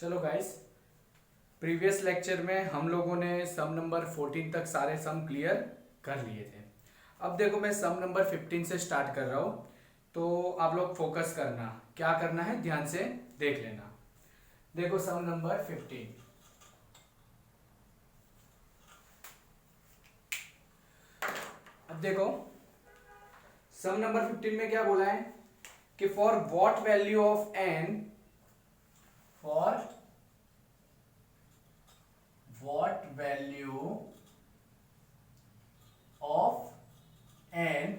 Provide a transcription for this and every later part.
चलो guys, previous lecture में हम लोगों ने सम नंबर 14 तक सारे सम क्लियर कर लिए थे। अब देखो मैं सम नंबर 15 से स्टार्ट कर रहा हूं, तो आप लोग फोकस करना, क्या करना है ध्यान से देख लेना। देखो सम नंबर 15। अब देखो सम नंबर 15 में क्या बोला है कि for what value of n, for what value of n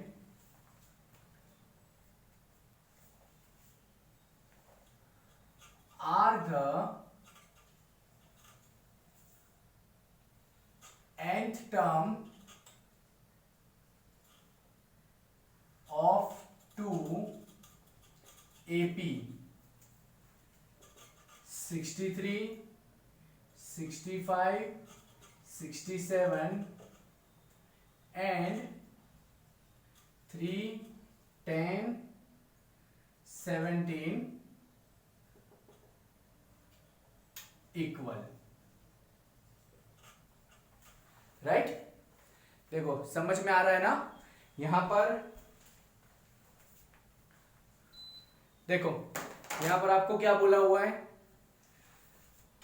are the nth term of 2 AP 63, 65, 67 and 3, 10, 17 equal. Right, देखो समझ में आ रहा है ना। यहां पर देखो, यहां पर आपको क्या बोला हुआ है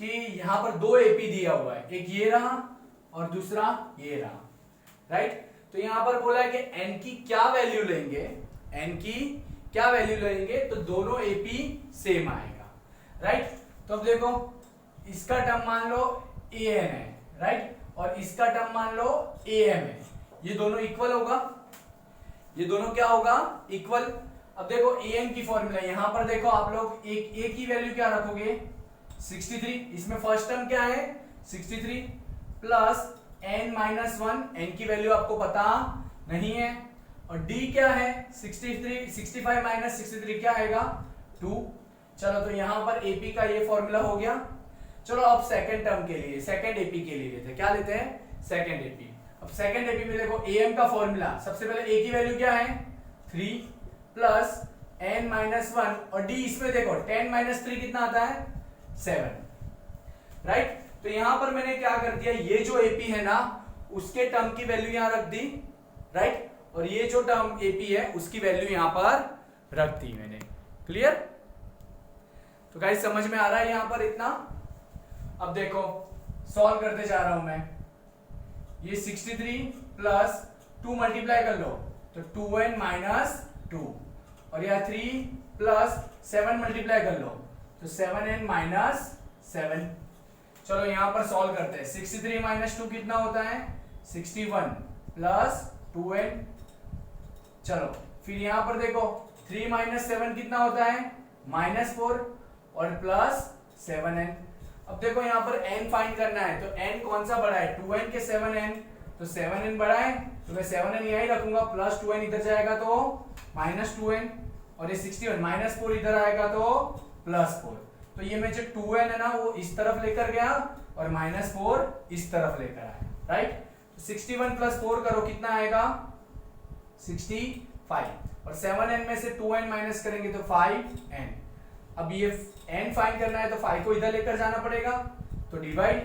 कि यहां पर दो एपी दिया हुआ है, एक ये रहा और दूसरा ये रहा। राइट, तो यहां पर बोला है कि n की क्या वैल्यू लेंगे, n की क्या वैल्यू लेंगे तो दोनों एपी सेम आएगा। राइट, तो अब देखो इसका टर्म मान लो an है, राइट, और इसका टर्म मान लो am है, ये दोनों इक्वल होगा, ये दोनों क्या होगा इक्वल। अब देखो an की फॉर्मूला यहां पर देखो आप लोग एक a की वैल्यू क्या रखोगे 63, इसमें फर्स्ट टर्म क्या है 63 प्लस n माइनस 1, n की वैल्यू आपको पता नहीं है, और d क्या है 65 माइनस 63 क्या आएगा 2। चलो तो यहां पर ap का ये फॉर्मूला हो गया। चलो अब सेकंड टर्म के लिए, सेकंड ap के लिए लेते हैं, क्या लेते हैं सेकंड ap। अब सेकंड ap में देखो am का फॉर्मूला, सबसे पहले a की वैल्यू क्या है 3 प्लस n माइनस 1, और d इसमें देखो 10 माइनस 3 कितना आता है 7। राइट, तो यहां पर मैंने क्या कर दिया, ये जो एपी है ना उसके टर्म की वैल्यू यहां रख दी। राइट, और ये जो टर्म एपी है उसकी वैल्यू यहां पर रख दी मैंने। क्लियर, तो गाइस समझ में आ रहा है यहां पर इतना। अब देखो सॉल्व करते जा रहा हूं मैं, ये 63 प्लस 2 मल्टीप्लाई कर लो तो 2n माइनस 2, और यह 3 प्लस 7 मल्टीप्लाई कर लो तो 7n माइनस 7। चलो यहां पर सॉल्व करते हैं, 63 माइनस 2 कितना होता है 61 प्लस 2n। चलो फिर यहां पर देखो 3 माइनस 7 कितना होता है -4 और प्लस 7n। अब देखो यहां पर n फाइंड करना है, तो n कौन सा बड़ा है 2n के 7n, तो 7n बड़ा है तो मैं 7n यही रखूंगा, प्लस 2n इधर जाएगा तो -2n, और ये 61 -4 इधर आएगा तो +4। तो ये मैं जो 2n है ना वो इस तरफ लेकर गया और -4 इस तरफ लेकर आया। राइट, तो 61 प्लस 4 करो कितना आएगा 65, और 7n में से 2n माइनस करेंगे तो 5n। अब ये n फाइंड करना है तो 5 को इधर लेकर जाना पड़ेगा, तो डिवाइड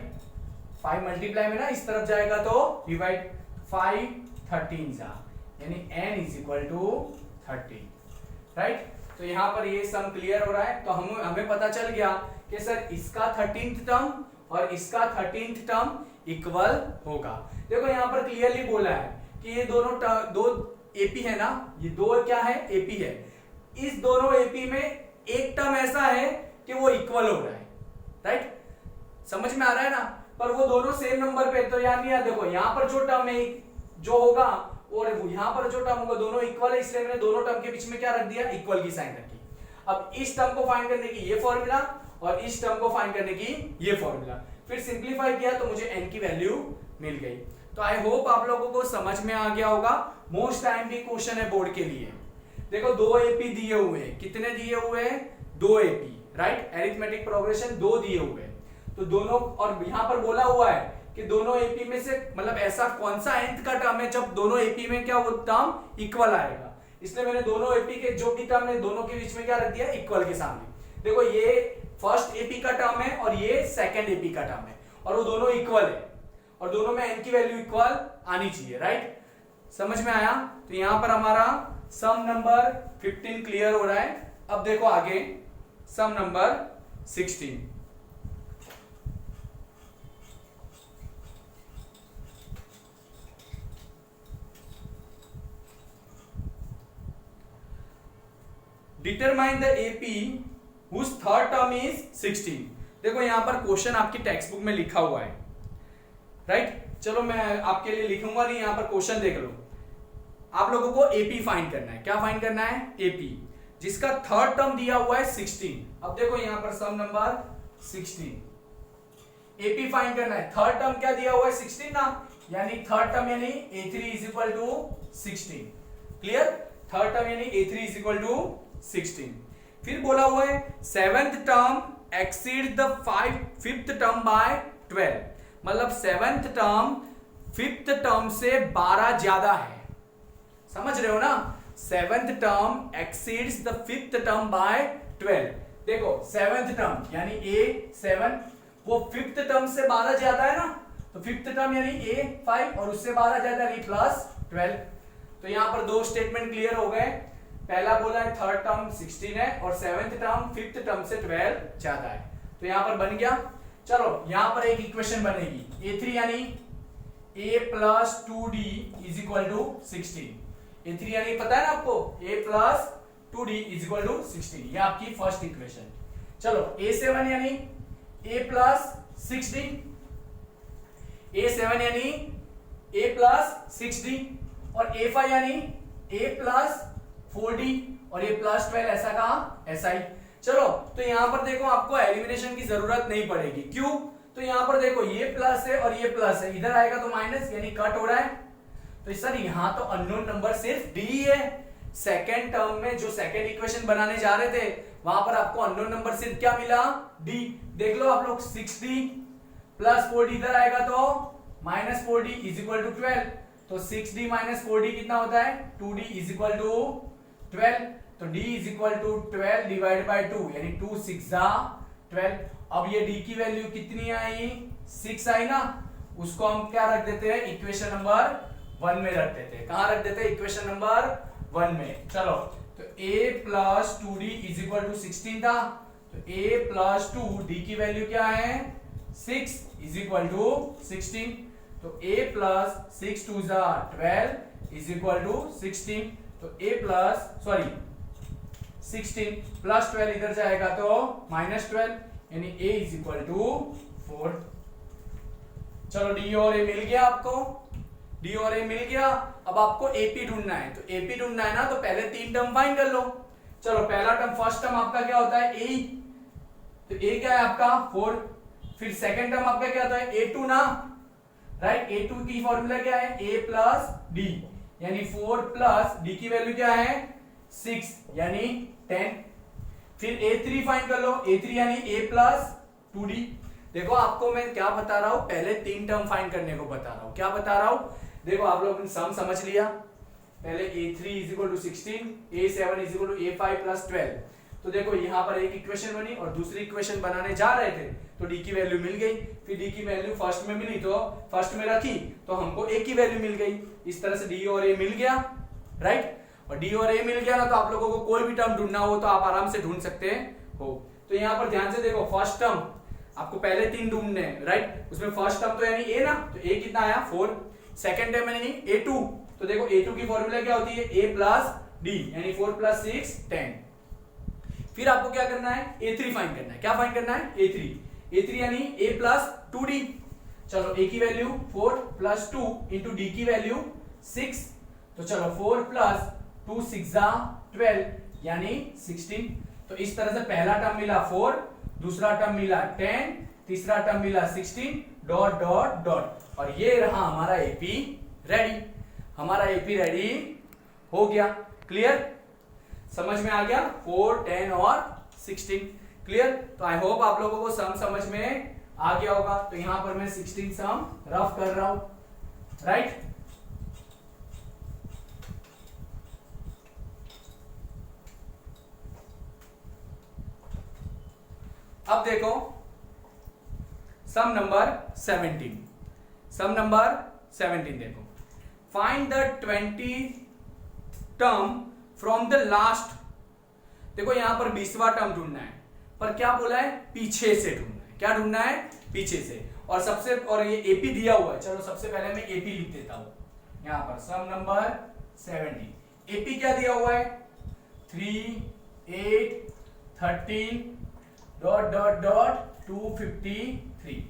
5 मल्टीप्लाई में ना इस तरफ जाएगा तो डिवाइड 5 13 जा, यानी n is equal to 30। Right, तो यहां पर ये सम क्लियर हो रहा है। तो हमें पता चल गया कि सर इसका 13th टर्म और इसका 13th टर्म इक्वल होगा। देखो यहां पर क्लियरली बोला है कि ये दोनों दो एपी है ना, ये दो क्या है एपी है, इस दोनों एपी में एक टर्म ऐसा है कि वो इक्वल हो रहा है। राइट, समझ में आ रहा है ना, पर वो दोनों सेम नंबर पे, तो यानी यार देखो यहां पर जो टर्म है जो होगा और यहां पर जो टर्म होगा दोनों इक्वल है, इसलिए मैंने दोनों टर्म के बीच में क्या रख दिया इक्वल की साइन रखी। अब इस टर्म को फाइंड करने की ये फॉर्मूला और इस टर्म को फाइंड करने की ये फॉर्मूला, फिर सिंपलीफाई किया तो मुझे n की वैल्यू मिल गई। तो आई होप आप लोगों को समझ में आ गया होगा। मोस्ट टाइम भी क्वेश्चन है बोर्ड के लिए। देखो दो एपी दिए हुए हैं, कितने दिए हुए हैं 2 एपी। राइट, एरिथमेटिक प्रोग्रेशन 2 दिए हुए हैं, तो दोनों, और यहां पर बोला हुआ है कि दोनों एपी में से मतलब ऐसा कौन सा nth का टर्म है जब दोनों एपी में क्या वो टर्म इक्वल आएगा, इसलिए मैंने दोनों एपी के जो भी टर्म है दोनों के बीच में क्या रख दिया इक्वल के सामने। देखो ये फर्स्ट एपी का टर्म है और ये सेकंड एपी का टर्म है और वो दोनों इक्वल है और दोनों में n की वैल्यू इक्वल आनी चाहिए, राइट। समझ में आया? तो यहां पर हमारा सम नंबर 15 क्लियर हो रहा है। अब देखो आगे sum number 16। Determine the AP whose third term is 16। देखो यहां पर क्वेश्चन आपकी टेक्स्ट बुक में लिखा हुआ है, राइट। चलो मैं आपके लिए लिखूंगा नहीं, यहां पर क्वेश्चन देख लो। आप लोगों को एपी फाइंड करना है। क्या फाइंड करना है? एपी, जिसका थर्ड टर्म दिया हुआ है 16। अब देखो यहां पर सम नंबर 16 एपी फाइंड करना है। थर्ड टर्म क्या दिया हुआ है? 16 ना, यानी थर्ड टर्म यानी a3 is equal to 16। Clear? Third term यानी a3 इज इक्वल टू 16। फिर बोला हुआ है seventh term exceed the fifth term by 12, मतलब सेवेंथ टर्म फिफ्थ टर्म से 12 ज्यादा है। समझ रहे हो ना? Seventh term exceeds the fifth term by 12। देखो सेवेंथ टर्म यानी a7 वो फिफ्थ टर्म से 12 ज्यादा है ना, तो फिफ्थ टर्म यानी a5 और उससे 12 ज्यादा यानी प्लस 12। तो यहां पर दो स्टेटमेंट क्लियर हो गए। पहला बोला है थर्ड टर्म 16 है और सेवेंथ टर्म फिफ्थ टर्म से 12 ज्यादा है, तो यहां पर बन गया। चलो यहां पर एक इक्वेशन बनेगी a3 यानी a plus 2d is equal to 16। a3 यानी पता है ना आपको, a plus 2d is equal to 16, ये आपकी फर्स्ट इक्वेशन। चलो a7 यानी a प्लस 6d, a7 यानी a प्लस 6d और a5 यानी a प्लस 4d और ये प्लस 12 ऐसा कहा ऐसा ही। चलो तो यहां पर देखो आपको एलिमिनेशन की जरूरत नहीं पड़ेगी। क्यों? तो यहां पर देखो ये प्लस है और ये प्लस है, इधर आएगा तो माइनस यानी कट हो रहा है। तो सर यहां तो अननोन नंबर सिर्फ d है। सेकेंड टर्म में जो सेकेंड इक्वेशन बनाने जा रहे थे वहां पर आपको अननोन नंबर सिर्फ क्या मिला? d। देख लो आप लोग 6d प्लस 4d इधर आएगा तो minus 4d is equal to 12। तो 6d माइनस 4d कितना होता है? 2d is equal to 12। तो d is equal to 12 divide by 2 यानी 2 6 12। अब ये d की वैल्यू कितनी आई? 6 आई ना, उसको हम क्या रख देते हैं? इक्वेशन नंबर 1 में रख देते हैं। कहां रख देते हैं? इक्वेशन नंबर 1 में। चलो तो a plus 2d is equal to 16 था, तो a प्लस 2 d की वैल्यू क्या है? 6 इज इक्वल टू 16। तो a plus 6 2 12 is equal to 16। तो a प्लस 16 प्लस 12 इधर जाएगा तो माइनस 12 यानी a इज इक्वल टू 4। चलो d और a मिल गया आपको, d और a मिल गया। अब आपको AP ढूंढना है, तो AP ढूंढना है ना, तो पहले 3 टर्म फाइंड कर लो। चलो पहला टर्म फर्स्ट टर्म आपका क्या होता है? a, तो a क्या है आपका? 4। फिर सेकंड टर्म आपका क्या होता है? a2 ना, राइट। a2 की फॉर्मूला क्या है? a प्लस d यानी 4 प्लस d की वैल्यू क्या है? 6 यानी 10। फिर a3 फाइंड कर लो, a3 यानी a प्लस 2d। देखो आपको मैं क्या बता रहा हूं, पहले 3 टर्म फाइंड करने को बता रहा हूं। क्या बता रहा हूं? देखो आप लोगों ने सम समझ लिया। पहले a3 is equal to 16, a7 is equal to a5 plus 12। तो देखो यहां पर एक इक्वेशन बनी और दूसरी इक्वेशन बनाने जा रहे थे तो d की वैल्यू मिल गई। फिर d की वैल्यू फर्स्ट में मिली तो फर्स्ट में रखी तो हमको a की वैल्यू मिल गई। इस तरह से d और a मिल गया, राइट। और d और a मिल गया ना, तो आप लोगों को कोई भी टर्म ढूंढना हो तो आप आराम से ढूंढ सकते हो। तो यहाँ पर ध्यान से देखो, फर्स्ट टर्म आपको पहले 3 ढूंढने हैं, राइट। उसमें फर्स्ट टर्म तो यानी a ना, तो a कितना आया? 4। सेकंड टर्म यानी a2, तो देखो a2 की फॉर्मूला क्या होती है? a प्लस d यानी 4 प्लस 6 10। फिर आपको क्या करना है? a3 फाइंड करना है। क्या फाइंड करना है? a3 यानी a प्लस 2d। चलो a की वैल्यू 4 प्लस 2 इंटू d की वैल्यू 6। तो चलो 4 प्लस 2 6 12 यानी 16। तो इस तरह से पहला टर्म मिला 4, दूसरा टर्म मिला 10, तीसरा टर्म मिला 16 डॉट डॉट डॉट, और ये रहा हमारा एपी रेडी। हमारा एपी रेडी हो गया। क्लियर? समझ में आ गया? 4 10 और 16। क्लियर? तो आई होप आप लोगों को सम समझ में आ गया होगा। तो यहां पर मैं 16 सम रफ कर रहा हूं, राइट। अब देखो सम नंबर 17। सम नंबर 17 देखो, find the 20 term from the last. देखो यहां पर 20वां टर्म ढूंढना है, पर क्या बोला है, पीछे से ढूंढना है। क्या ढूंढना है, पीछे से। और ये एपी दिया हुआ है। चलो सबसे पहले मैं एपी लिख देता हूं यहां पर, सम नंबर 17। एपी क्या दिया हुआ है, 3, 8, 13 डॉट डॉट डॉट 253।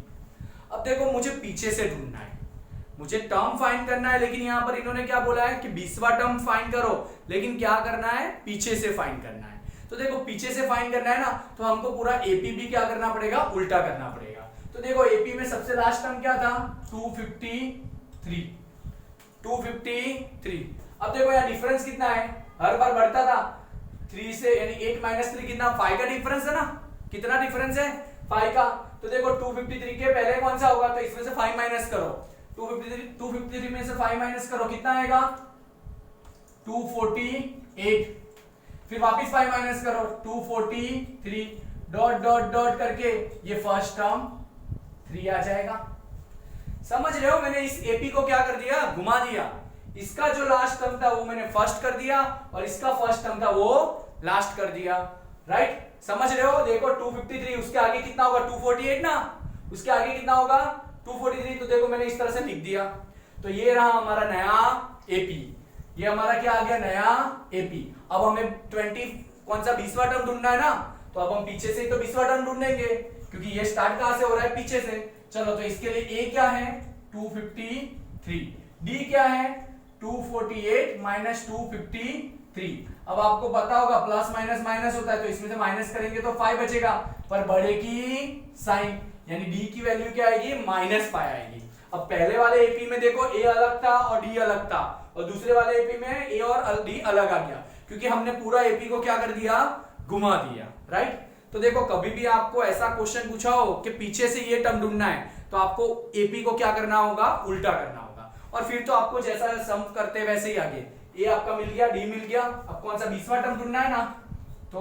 अब देखो मुझे पीछे से ढूंढना है, मुझे टर्म फाइंड करना है, लेकिन यहां पर इन्होंने क्या बोला है कि 20वां टर्म फाइंड करो, लेकिन क्या करना है, पीछे से फाइंड करना है। तो देखो पीछे से फाइंड करना है ना, तो हमको पूरा एपी भी क्या करना पड़ेगा, उल्टा करना पड़ेगा। तो देखो एपी में सबसे लास्ट टर्म क्या था, 253। 253। अब देखो यार डिफरेंस कितना है, हर बार बढ़ता था 3 से, यानी 8 माइनस 3 कितना, 5 का डिफरेंस है ना। कितना डिफरेंस है, 5 का। तो देखो 253 के पहले कौन सा होगा, तो इसमें से 5 माइनस करो। 253 में से 5 माइनस करो, कितना आएगा, 248। फिर वापस 5 माइनस करो, 243 डॉट डॉट डॉट करके ये फर्स्ट टर्म 3 आ जाएगा। समझ रहे हो, मैंने इस एपी को क्या कर दिया, घुमा दिया। इसका जो लास्ट टर्म था वो मैंने फर्स्ट कर दिया, और इसका फर्स्ट टर्म था वो लास्ट कर दिया। राइट, समझ रहे हो। देखो 253, उसके आगे कितना होगा, 248 ना, उसके आगे कितना होगा, 243। तो देखो मैंने इस तरह से लिख दिया। तो ये रहा हमारा नया एपी, ये हमारा क्या आ गया, नया एपी। अब हमें 20 कौन सा 20वां टर्म ढूंढना है ना, तो अब हम पीछे से ही तो 20वां टर्म ढूंढेंगे, क्योंकि ये स्टार्ट कहां से हो रहा है, पीछे से। चलो तो इसके लिए ए क्या है, 253। डी क्या है, 248 माइनस 253। अब आपको पता होगा प्लस माइनस माइनस होता है, तो इसमें से माइनस करेंगे तो 5 बचेगा, पर बड़े की साइन, यानी डी की वैल्यू क्या आएगी, -5 आएगी। अब पहले वाले एपी में देखो ए अलग था और डी अलग था, और दूसरे वाले एपी में ए और डी अलग आ गया, क्योंकि हमने पूरा एपी को क्या कर दिया, घुमा दिया। राइट, तो देखो कभी भी आपको ऐसा क्वेश्चन पूछा हो कि पीछे से ये टर्म ढूंढना है, तो आपको एपी को क्या करना होगा, उल्टा करना होगा, और फिर तो आपको जैसा सम करते वैसे ही आगे। ए आपका मिल गया, डी मिल गया, अब कौन सा 20वां टर्म ढूंढना है ना, तो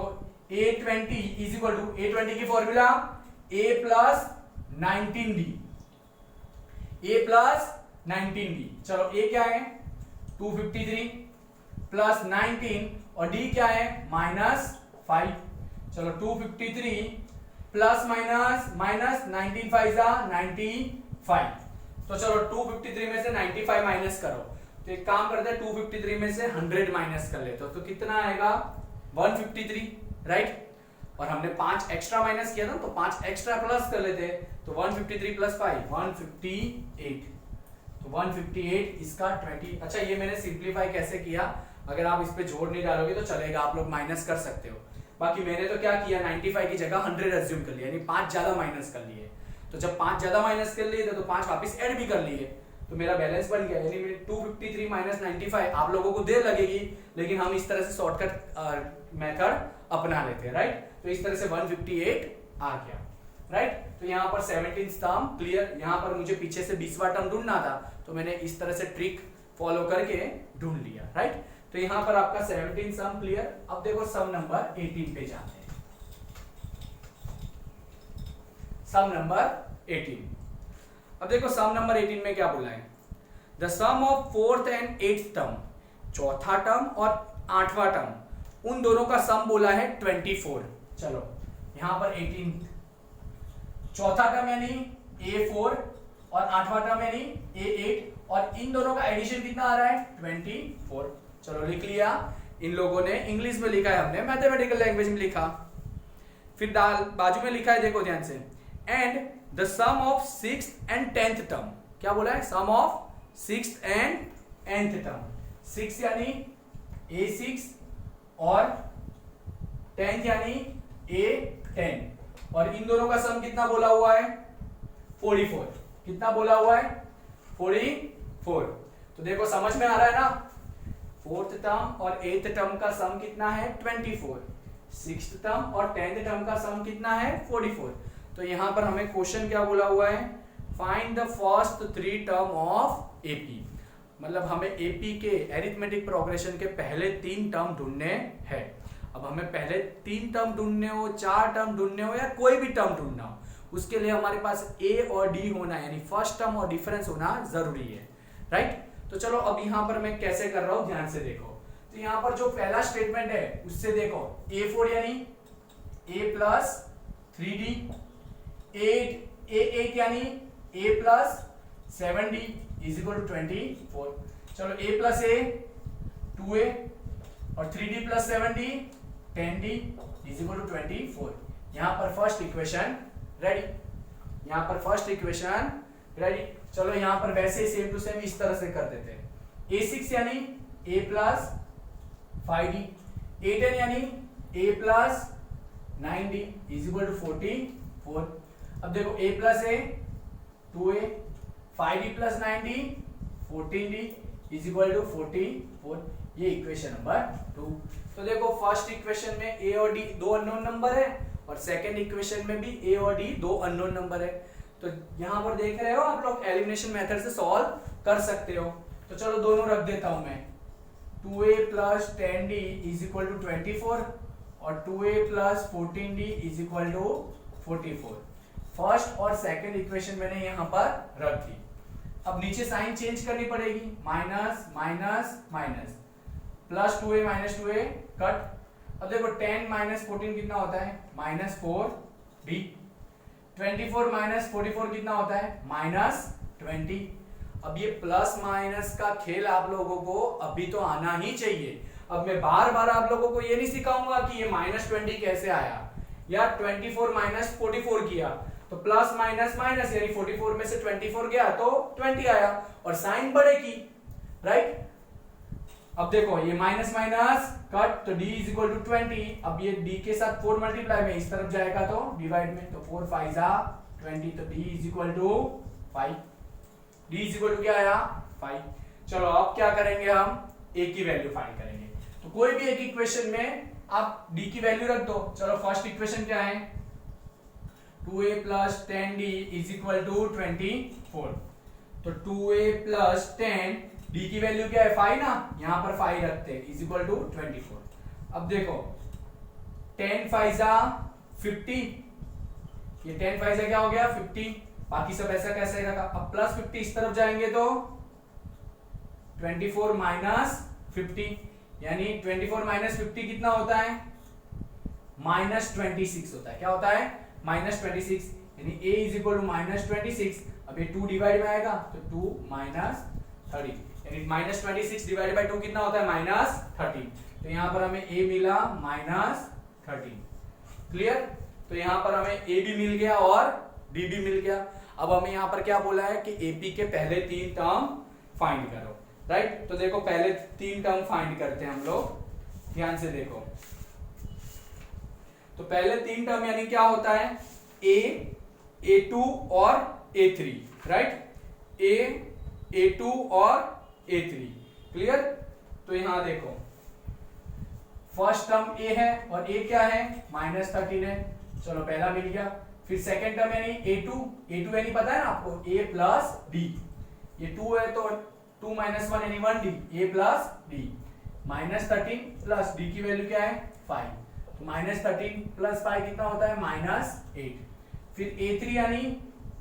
A20 is equal to, A20 की formula A plus 19D, A plus 19D। चलो A क्या है, 253 प्लस 19, और D क्या है, -5। चलो 253 प्लस माइनस 19 5 95। तो चलो 253 में से 95 माइनस करो, तो एक काम करते हैं 253 में से 100 माइनस कर लेते हो, तो कितना आएगा, 153। राइट, और हमने 5 एक्स्ट्रा माइनस किया था, तो 5 एक्स्ट्रा प्लस कर लेते हैं, तो 153 प्लस 5 158। तो 158 इसका 20। अच्छा ये मैंने सिंप्लीफाई कैसे किया, अगर आप इस पे जोड़ नहीं डालोगे तो चलेगा, आप लोग माइनस कर सकते हो। बाकी मैंने तो क्या किया, 95 की जगह 100 एज्यूम कर लिया, यानी 5 ज्यादा माइनस कर लिए। तो जब 5 ज्यादा माइनस कर लिए थे, तो 5 वापस ऐड भी कर लिए, तो मेरा बैलेंस बन गया। यानी 253 माइनस 95, आप लोगों को देर लगेगी, लेकिन हम इस तरह से शॉर्टकट मेथड अपना लेते हैं। राइट, तो इस तरह से 158 आ गया। राइट, तो यहाँ पर 17 टर्म क्लियर। यहाँ पर मुझे पीछे से 20वां टर्म ढूंढना था, तो मैंने इस तरह से ट्रिक फॉलो करके ढूंढ लिया। राइट, तो यहाँ पर आपका 17 सम क्लियर। अब देखो सम नंबर 18 पे जाते हैं। सम नंबर 18। अब देखो सम नंबर 18 में क्या बोला है, the sum of 4th and 8th term, चौथा टर्म और 8वां टर्म, उन दोनों का सम बोला है 24। चलो यहां पर 18, चौथा टर्म यानी A4 और 8वां टर्म यानी A8, और इन दोनों का एडिशन कितना आ रहा है, 24। चलो लिख लिया, इन लोगों ने इंग्लिश में लिखा है, हमने मैथमेटिकल लैंग्वेज में लिखा। फिर बाजू में लिखा है, देखो ध्यान से, and the sum of 6th and 10th term. क्या बोला है, सम of 6th and 10th term. 6 यानी A6 और 10th यानी A10, और इन दोनों का सम कितना बोला हुआ है, 44। कितना बोला हुआ है, 44। तो देखो समझ में आ रहा है ना, 4th टर्म और 8th टर्म का सम कितना है, 24। 6th टर्म और 10th टर्म का सम कितना है, 44। तो यहां पर हमें क्वेश्चन क्या बोला हुआ है, find the first 3 term of AP. मतलब हमें एपी के एरिथमेटिक प्रोग्रेशन के पहले 3 टर्म ढूंढने हैं। अब हमें पहले 3 टर्म ढूंढने हो, 4 टर्म ढूंढने हो, या कोई भी टर्म ढूंढना हो, उसके लिए हमारे पास ए और डी होना है, यानी फर्स्ट टर्म और डिफरेंस होना जरूरी है, राइट। तो चलो अब यहाँ पर मैं कैसे कर रहा हूं ध्यान से देखो। तो यहाँ पर जो पहला स्टेटमेंट है उससे देखो a4 यानी a प्लस 3d, a8 यानी a plus 7d is equal to 24। चलो a प्लस a 2a और 3d plus 7d 10d is equal to 24। यहाँ पर फर्स्ट इक्वेशन रेडी, यहाँ पर फर्स्ट इक्वेशन रेडी। चलो यहाँ पर वैसे सेम टू सेम इस तरह से कर देते हैं। a6 यानी a प्लस 5d, a10 यानी a प्लस 9d इज इक्वल टू 44। अब देखो a plus a 2a, 5d plus 9d 14d is equal to 44। ये इक्वेशन नंबर 2। तो देखो फर्स्ट इक्वेशन में a और d दो अननोन नंबर है और सेकंड इक्वेशन में भी a और d दो अननोन नंबर है। तो यहाँ पर देख रहे हो आप लोग एलिमिनेशन मेथड से सॉल्व कर सकते हो। तो चलो दोनों रख देता हूं मैं, 2a plus 10d is equal to 24 और 2a plus 14d is equal to 44। First और सेकंड इक्वेशन मैंने यहाँ पर रख दी। अब नीचे साइन चेंज करनी पड़ेगी, minus minus minus, plus 2a minus 2a cut. अब देखो 10 माइनस 14 कितना होता है, माइनस 4d। 24 माइनस 44 कितना होता है, माइनस 20। अब ये प्लस माइनस का खेल आप लोगों को अभी तो आना ही चाहिए। अब मैं बार बार आप लोगों को ये नहीं सिखाऊंगा कि ये माइनस 20 कैसे आया, या 24 माइनस 44 किया तो प्लस माइनस माइनस, यानी 44 में से 24 गया तो 20 आया और साइन बढ़ेगी, राइट। अब देखो ये माइनस माइनस कट, तो d इज इक्वल टू 20। अब ये d के साथ 4 मल्टीप्लाई में इस तरफ जाएगा तो डिवाइड में, तो 4 5 20, तो d is equal to 5। d is equal to क्या आया, 5। चलो अब क्या करेंगे, हम a की वैल्यू फाइंड करेंगे। तो कोई भी एक इक्वेशन में आप d की वैल्यू रख दो। चलो फर्स्ट इक्वेशन क्या है, 2a plus 10d is equal to 24। तो 2a प्लस 10, d की वैल्यू क्या है, 5 ना, यहां पर 5 रखते हैं, इज इक्वल टू 24। अब देखो 10 5 50, ये 10 5 क्या हो गया, 50। बाकी सब ऐसा कैसे रखा। अब प्लस 50 इस तरफ जाएंगे तो 24 माइनस 50, यानी 24 माइनस 50 कितना होता है, माइनस 26 होता है। क्या होता है, माइनस 26, यानी a is equal to minus 26। अब ये 2 डिवाइड में आएगा तो 2 माइनस 30, यानी माइनस 26 डिवाइड बाई 2 कितना होता है, माइनस 30। तो यहाँ पर हमें a मिला माइनस 30, क्लियर। तो यहाँ पर हमें a भी मिल गया और d भी मिल गया। अब हमें यहाँ पर क्या बोला है कि AP के पहले 3 टर्म फाइंड करो, राइट। तो देखो पहले 3 टर्म फाइंड करते हैं हम लोग, ध्यान से देखो। तो पहले 3 टर्म यानी क्या होता है, a, a2 और a3, राइट। a, a2 और a3, क्लियर। तो यहां देखो फर्स्ट टर्म a है और a क्या है, माइनस 13 है। चलो पहला मिल गया। फिर सेकंड टर्म यानी a2 यानी पता है ना आपको, a प्लस d। ये 2 है तो 2 माइनस 1 यानी 1d, a plus d। Minus 13 plus d की वैल्यू क्या है, 5। तो माइनस 13 प्लस 5 कितना होता है, माइनस 8। फिर a3 यानी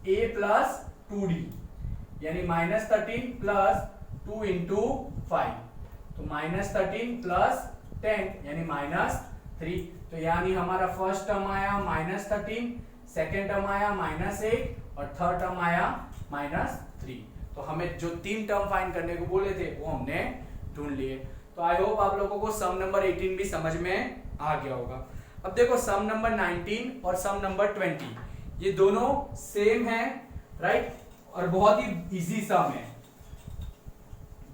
a प्लस 2d, यानी माइनस 13 प्लस 2 इंटू 5, तो माइनस 13 प्लस 10 यानी माइनस 3। तो यानी हमारा फर्स्ट टर्म आया माइनस 13, सेकेंड टर्म आया माइनस 8 और थर्ड टर्म आया माइनस 3। तो हमें जो 3 टर्म फाइंड करने को बोले थे वो हमने ढूंढ लिए। तो आई होप आप लोगों को सम नंबर 18 भी समझ में आ गया होगा। अब देखो सम नंबर 19 और सम नंबर 20 ये दोनों सेम है, राइट, और बहुत ही इजी सम है।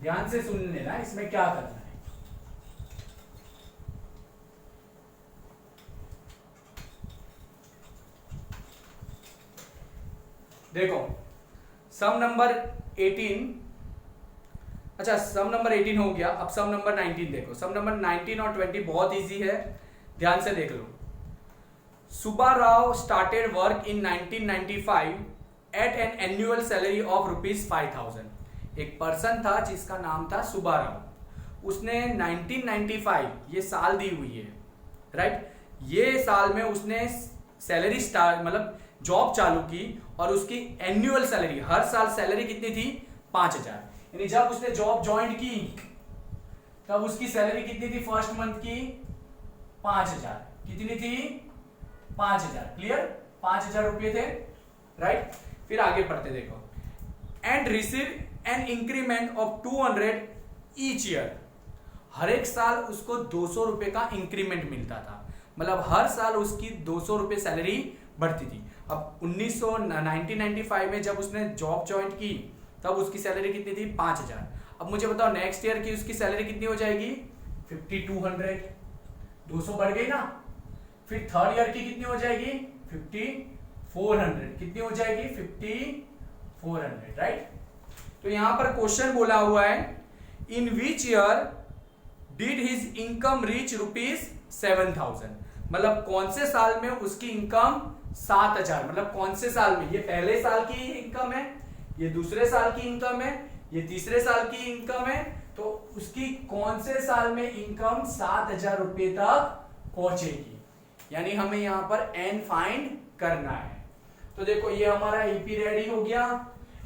ध्यान से सुन लेना इसमें क्या करना है। देखो सम नंबर 18, अच्छा सम नंबर 18 हो गया। अब सम नंबर 19 देखो। सम नंबर 19 और 20 बहुत इजी है, ध्यान से देख लो। Subbarao started work in 1995 at an annual salary of ₹5,000। एक पर्सन था जिसका नाम था सुब्बाराव। उसने 1995 ये साल दी हुई है, राइट। ये साल में उसने सैलरी स्टार्ट मतलब जॉब चालू की और उसकी एनुअल सैलरी, हर साल सैलरी कितनी थी? 5,000। यानी जब उसने जॉब ज्वाइन की तब उसकी सैलरी कितनी थी फर्स्ट मंथ की? 5,000। कितनी थी? 5,000। क्लियर? 5,000 रुपये थे, राइट। फिर आगे पढ़ते देखो, and receive an increment of 200 each year. हर एक साल उसको 200 रुपए का इंक्रीमेंट मिलता था, मतलब हर साल उसकी 200 रुपए सैलरी बढ़ती थी। अब 1995 में जब उसने जॉब ज्वाइन की तब उसकी सैलरी कितनी थी? 5,000। अब मुझे बताओ नेक्स्ट ईयर की उसकी सैलरी कितनी हो जाएगी? 5200। 200 बढ़ गई ना। फिर थर्ड ईयर की कितनी हो जाएगी? 5400। कितनी हो जाएगी? 5400, राइट। तो यहां पर क्वेश्चन बोला हुआ है, in which year did his income reach ₹7,000। मतलब कौन से साल में उसकी इनकम 7,000, मतलब कौन से साल में? ये पहले साल की इनकम है, ये दूसरे साल की इनकम है, ये तीसरे साल की इनकम है, तो उसकी कौन से साल में इनकम 7,000 रुपए तक पहुंचेगी? यानी हमें यहां पर एन फाइंड करना है। तो देखो ये हमारा एपी रेडी हो गया,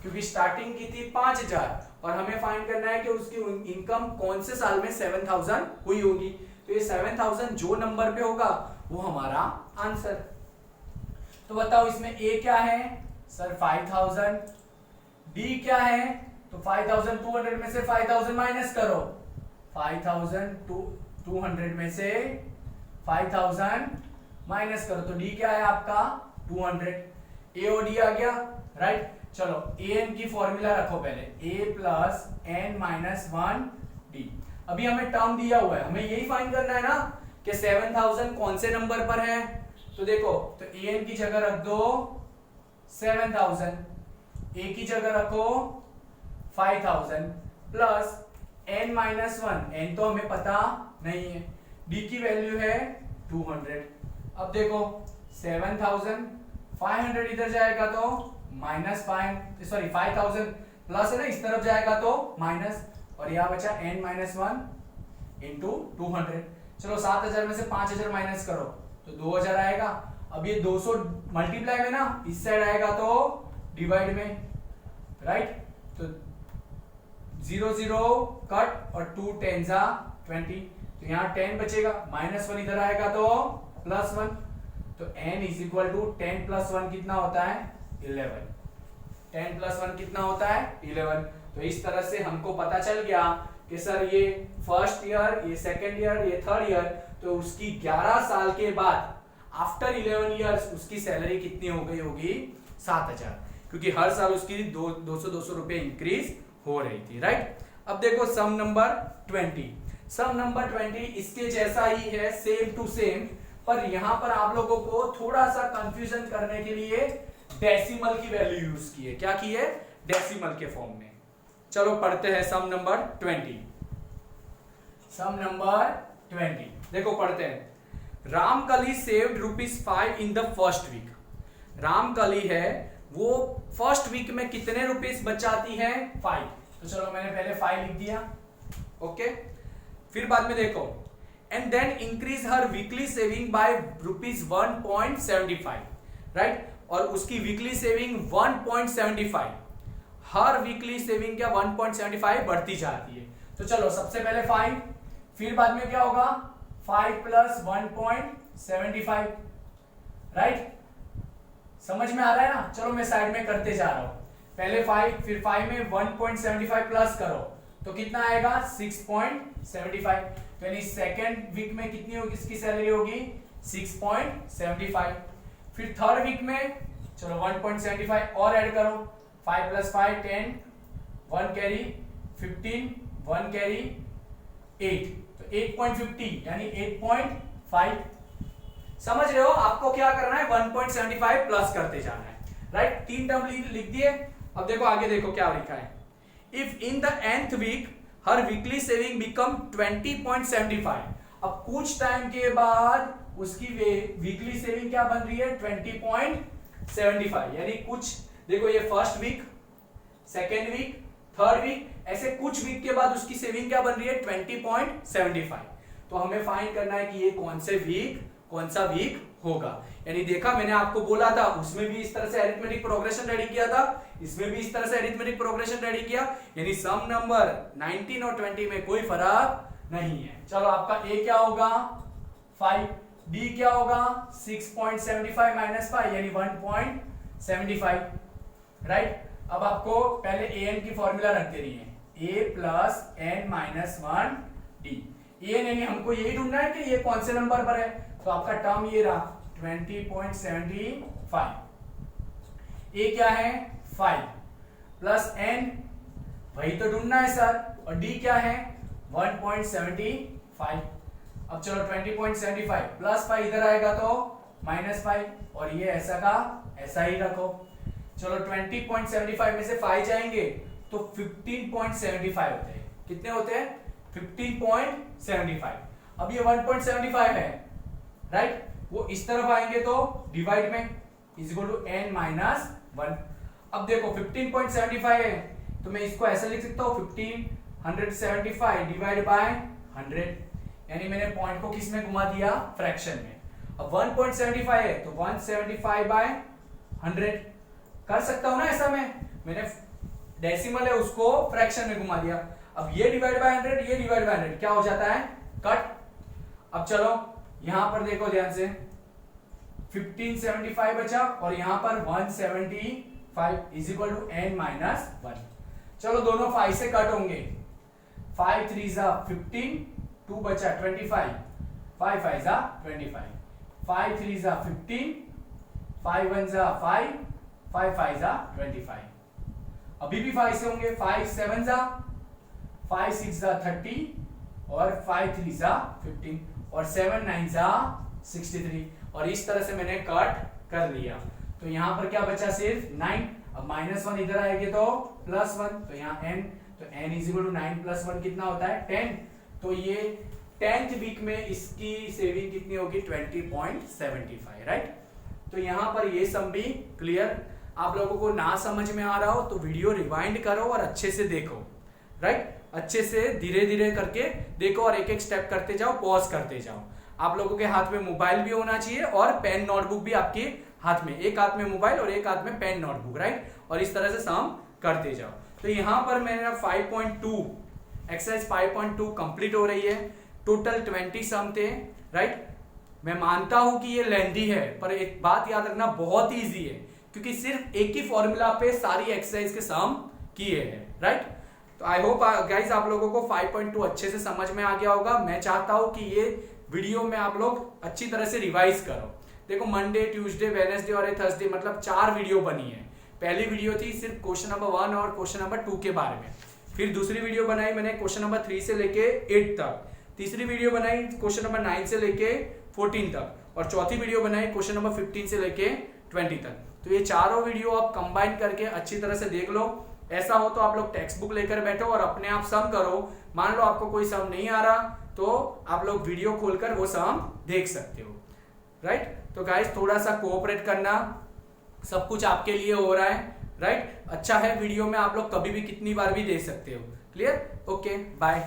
क्योंकि स्टार्टिंग की थी 5,000 और हमें फाइंड करना है कि उसकी इनकम कौन से साल में 7,000 हुई होगी। तो ये 7,000 जो नंबर पे होगा वो हमारा आंसर। तो बताओ इसमें ए क्या है? सर 5,000। डी क्या है? तो 5,200 में से 5,000 माइनस करो। 5,200 में से 5,000 माइनस करो, तो डी क्या है आपका? 200। ए और डी आ गया, राइट। चलो ए एन की फॉर्मूला रखो पहले, ए प्लस एन माइनस 1 डी। अभी हमें टर्म दिया हुआ है, हमें यही फाइंड करना है ना कि 7,000 कौन से नंबर पर है। तो देखो, तो ए एन की जगह रख दो 7,000, ए की जगह रखो 5,000 प्लस एन माइनस 1, एन तो हमें पता नहीं है, डी की वैल्यू है 200। अब देखो 7,500 इधर जाएगा तो माइनस 5,000 प्लस है ना, इस तरफ जाएगा तो माइनस, और यहां बचा n माइनस 1 इंटू 200। चलो 7,000 में से 5,000 माइनस करो तो 2,000 आएगा। अब ये 200 मल्टीप्लाई में ना इस साइड आएगा तो डिवाइड में, राइट। तो 0 0 कट और 2 10 जा 20, तो यहाँ 10 बचेगा, माइनस 1 इधर आएगा तो प्लस 1, तो n is equal to 10 plus 1 कितना होता है? 11। 10 प्लस 1 कितना होता है? 11। तो इस तरह से हमको पता चल गया कि सर ये फर्स्ट ईयर, ये सेकेंड ईयर, ये थर्ड ईयर, तो उसकी 11 साल के बाद आफ्टर 11 इयर्स उसकी सैलरी कितनी हो गई होगी? 7,000, क्योंकि हर साल उसकी 200 रुपए इंक्रीज हो रही थी, राइट। अब देखो सम नंबर 20। सम नंबर 20 इसके जैसा ही है, सेम टू सेम, पर यहां पर आप लोगों को थोड़ा सा कंफ्यूजन करने के लिए डेसिमल की वैल्यू यूज की है। क्या की है? डेसिमल के फॉर्म में। चलो पढ़ते हैं सम नंबर 20। सम नंबर 20 देखो पढ़ते हैं। Ramkali saved ₹5 in the first week. Ramkali है वो फर्स्ट वीक में कितने रुपीस बचाती है? 5। तो चलो मैंने पहले 5 लिख दिया, ओके। फिर बाद में देखो, and then increase her weekly saving by ₹1.75, right. और उसकी वीकली सेविंग 1.75, हर वीकली सेविंग क्या 1.75 बढ़ती जाती है। तो चलो सबसे पहले 5, फिर बाद में क्या होगा? 5 प्लस 1.75, राइट। समझ में आ रहा है ना? चलो मैं साइड में करते जा रहा हूं। पहले 5, फिर 5 में 1.75 प्लस करो तो कितना आएगा? 6.75। तो यानी सेकेंड वीक में कितनी होगी इसकी सैलरी होगी? 6.75। फिर थर्ड वीक में चलो 1.75 और ऐड करो, 5 प्लस 5 10, 1 कैरी 15, 1 कैरी 8, तो 8.50 यानी 8.5। समझ रहे हो? आपको क्या करना है? 1.75 प्लस करते जाना है, राइट। 3 टर्म लिख दिए। अब देखो आगे, देखो क्या लिखा है। If in the nth week her weekly saving become 20.75। अब कुछ टाइम के बाद उसकी वीकली सेविंग क्या बन रही है? 20.75। यानी कुछ, देखो ये first week, second week, third week, ऐसे कुछ वीक के बाद उसकी सेविंग क्या बन रही है? 20.75। तो हमें फाइंड करना है कि ये कौन से वीक, कौन सा वीक होगा। यानी देखा, मैंने आपको बोला था उसमें भी इस तरह से अरिथमेटिक प्रोग्रेशन रेडी किया था, इसमें भी इस तरह से अरिथमेटिक प्रोग्रेशन रेडी किया। यानी सम नंबर 19 और 20 में कोई फर्क नहीं है। चलो आपका ए क्या होगा 5, डी क्या होगा 6.75 माइनस 5 यानी 1.75, राइट। अब आपको पहले ए एन की फॉर्मूला रख देनी है, a plus n minus 1 d. A यानी हमको यही ढूंढना है कि ये कौन से नंबर पर है, तो आपका टर्म ये रहा 20.75। ए क्या है 5 प्लस एन, वही तो ढूंढना है सर, और डी क्या है 1.75। अब चलो 20.75 प्लस 5 इधर आएगा तो माइनस 5, और ये ऐसा का ऐसा ही रखो। चलो 20.75 में से 5 जाएंगे तो 15.75 होते हैं। कितने होते हैं 15.75। अब ये 1.75 है, राइट, वो इस तरफ आएंगे तो डिवाइड में is equal to n minus 1। अब देखो 15.75 है तो मैं इसको ऐसे लिख सकता हूं 1575 डिवाइड बाय 100, यानी मैंने पॉइंट को किस में घुमा दिया फ्रैक्शन में। अब 1.75 है तो 175 बाय 100 कर सकता हूं ना ऐसा, मैंने डेसिमल है उसको फ्रैक्शन में घुमा दिया। अब ये डिवाइड बाय 100, ये डिवाइड बाय 100 क्या हो जाता है कट। अब चलो यहां पर देखो ध्यान से 1575 बचा और यहां पर 175 is equal to n minus 1। चलो दोनों 5 से कट होंगे, 5 3 जा 15, 2 बचा 25, 5 5 जा 25, 5 3 जा 15, 5 1 जा 5, 5 5 जा 25। अभी भी 5 से होंगे, 5 7 जा 5 6 जा 30 और 5 3 जा 15 और 7 9 जा 63, और इस तरह से मैंने कट कर लिया। तो यहां पर क्या बचा सिर्फ 9। अब -1 इधर आएंगे तो +1, तो यहाँ n, तो n इज इक्वल टू 9 + 1 कितना होता है 10। तो ये 10th वीक में इसकी सेविंग कितनी होगी 20.75, राइट। तो यहां पर ये सम भी क्लियर। आप लोगों को ना समझ में आ रहा हो तो वीडियो रिवाइंड करो और अच्छे से देखो, राइट, अच्छे से धीरे धीरे करके देखो और एक एक स्टेप करते जाओ, पॉज करते जाओ। आप लोगों के हाथ में मोबाइल भी होना चाहिए और पेन नोटबुक भी आपके हाथ में, एक हाथ में मोबाइल और एक हाथ में पेन नोटबुक, राइट, और इस तरह से सम करते जाओ। तो यहां पर मेरा 5.2 एक्सरसाइज 5.2 कंप्लीट हो रही है। टोटल 20 सम थे, राइट। मैं मानता हूं कि ये लेंथी है, पर एक बात याद रखना बहुत ईजी है क्योंकि सिर्फ एक ही फॉर्मूला पे सारी एक्सरसाइज के सम किए हैं, राइट। तो आई होप गाइस आप लोगों को 5.2 अच्छे से समझ में आ गया होगा। मैं चाहता हूं कि ये वीडियो में आप लोग अच्छी तरह से रिवाइज करो। देखो मंडे, ट्यूसडे, वेडनेसडे और थर्सडे मतलब 4 वीडियो बनी है। पहली वीडियो थी सिर्फ क्वेश्चन नंबर 1 और क्वेश्चन नंबर 2 के बारे में, फिर दूसरी वीडियो बनाई मैंने क्वेश्चन नंबर 3 से लेके 8 तक, तीसरी वीडियो बनाई क्वेश्चन नंबर 9 से लेके 14 तक, और चौथी वीडियो बनाई क्वेश्चन नंबर 15 से लेके 20 तक। तो ये चारों वीडियो आप कंबाइन करके अच्छी तरह से देख लो। ऐसा हो तो आप लोग टेक्स्ट बुक लेकर बैठो और अपने आप सम करो। मान लो आपको कोई सम नहीं आ रहा तो आप लोग वीडियो खोलकर वो सम देख सकते हो, राइट। तो गाइस थोड़ा सा कोऑपरेट करना, सब कुछ आपके लिए हो रहा है, राइट। अच्छा है वीडियो में आप लोग कभी भी कितनी बार भी देख सकते हो। Clear, okay, bye.